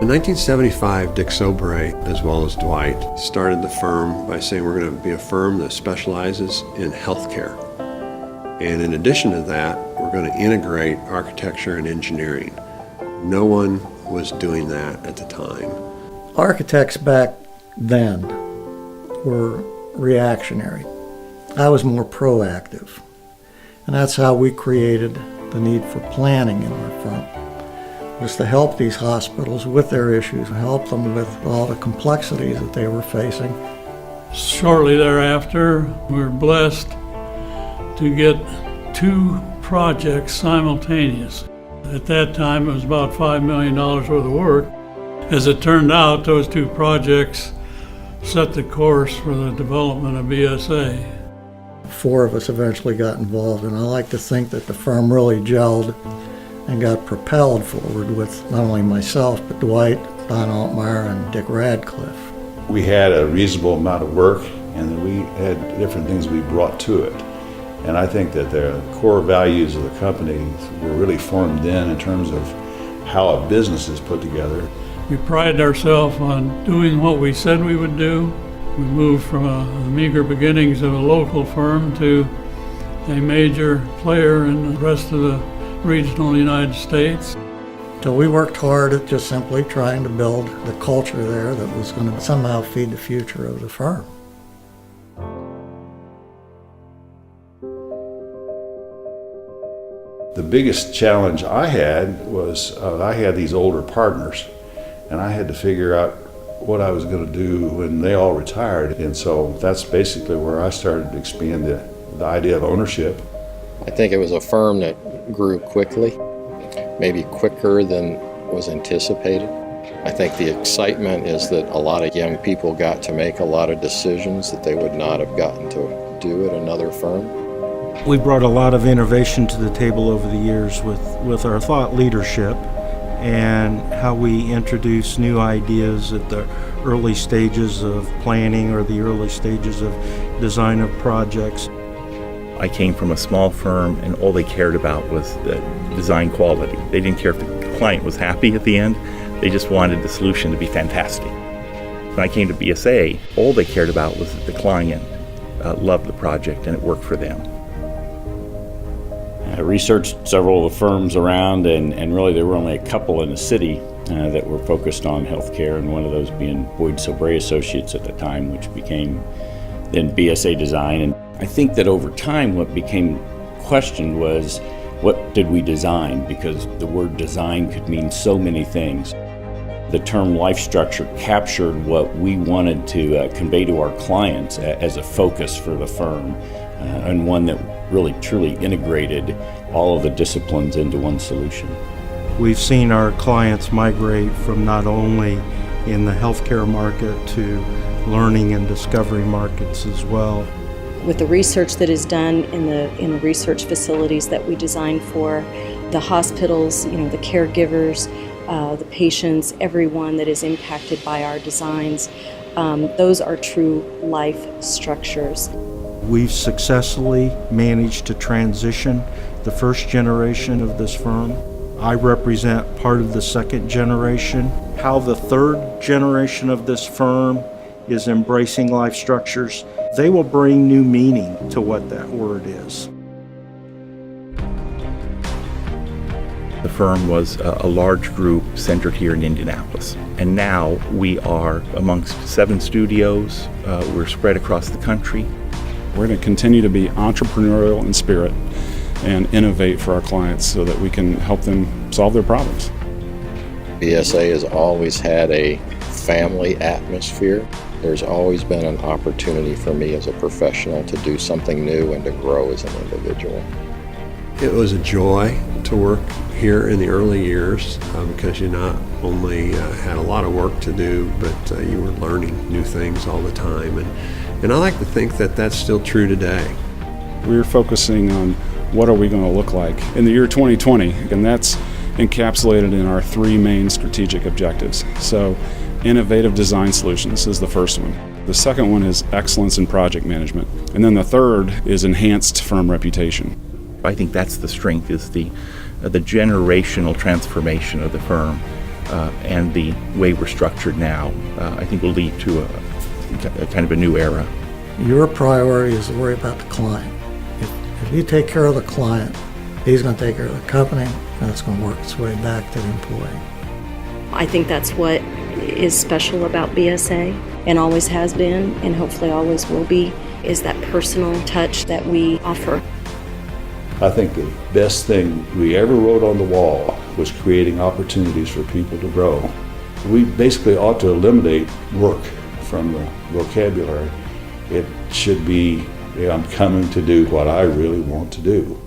In 1975, Dick Sobray, as well as Dwight, started the firm by saying we're going to be a firm that specializes in healthcare. And in addition to that, we're going to integrate architecture and engineering. No one was doing that at the time. Architects back then were reactionary. I was more proactive. And that's how we created the need for planning in our firm, was to help these hospitals with their issues, help them with all the complexities that they were facing. Shortly thereafter, we were blessed to get 2 projects simultaneous. At that time, it was about $5 million worth of work. As it turned out, those 2 projects set the course for the development of BSA. 4 of us eventually got involved, and I like to think that the firm really gelled and got propelled forward with not only myself, but Dwight, Don Altmeyer, and Dick Radcliffe. We had a reasonable amount of work, and we had different things we brought to it. And I think that the core values of the company were really formed in terms of how a business is put together. We prided ourselves on doing what we said we would do. We moved from the meager beginnings of a local firm to a major player in the rest of the regional United States. So we worked hard at just simply trying to build the culture there that was going to somehow feed the future of the firm. The biggest challenge I had was I had these older partners, and I had to figure out what I was going to do when they all retired. And so that's basically where I started to expand the idea of ownership. I think it was a firm that grew quickly, maybe quicker than was anticipated. I think the excitement is that a lot of young people got to make a lot of decisions that they would not have gotten to do at another firm. We brought a lot of innovation to the table over the years with our thought leadership and how we introduce new ideas at the early stages of planning or the early stages of design of projects. I came from a small firm, and all they cared about was the design quality. They didn't care if the client was happy at the end. They just wanted the solution to be fantastic. When I came to BSA, all they cared about was that the client loved the project and it worked for them. I researched several of the firms around, and really there were only a couple in the city that were focused on healthcare, and one of those being Boyd Sobray Associates at the time, which became then BSA Design. And I think that over time what became questioned was, what did we design? Because the word design could mean so many things. The term life structure captured what we wanted to convey to our clients as a focus for the firm, and one that really truly integrated all of the disciplines into one solution. We've seen our clients migrate from not only in the healthcare market to learning and discovery markets as well. With the research that is done in the research facilities that we design for, the hospitals, the caregivers, the patients, everyone that is impacted by our designs, those are true life structures. We've successfully managed to transition the first generation of this firm. I represent part of the second generation. How the third generation of this firm is embracing life structures, they will bring new meaning to what that word is. The firm was a large group centered here in Indianapolis. And now we are amongst 7 studios. We're spread across the country. We're going to continue to be entrepreneurial in spirit and innovate for our clients so that we can help them solve their problems. BSA has always had a family atmosphere. There's always been an opportunity for me as a professional to do something new and to grow as an individual. It was a joy to work here in the early years because you not only had a lot of work to do, but you were learning new things all the time. And I like to think that that's still true today. We're focusing on what are we going to look like in the year 2020, and that's encapsulated in our 3 main strategic objectives. So, innovative design solutions is the first one. The second one is excellence in project management. And then the third is enhanced firm reputation. I think that's the strength, is the generational transformation of the firm. and the way we're structured now, I think will lead to a kind of a new era. Your priority is to worry about the client. If you take care of the client, he's going to take care of the company, and it's going to work its way back to the employee. I think that's what is special about BSA, and always has been, and hopefully always will be, is that personal touch that we offer. I think the best thing we ever wrote on the wall was creating opportunities for people to grow. We basically ought to eliminate work from the vocabulary. It should be, I'm coming to do what I really want to do.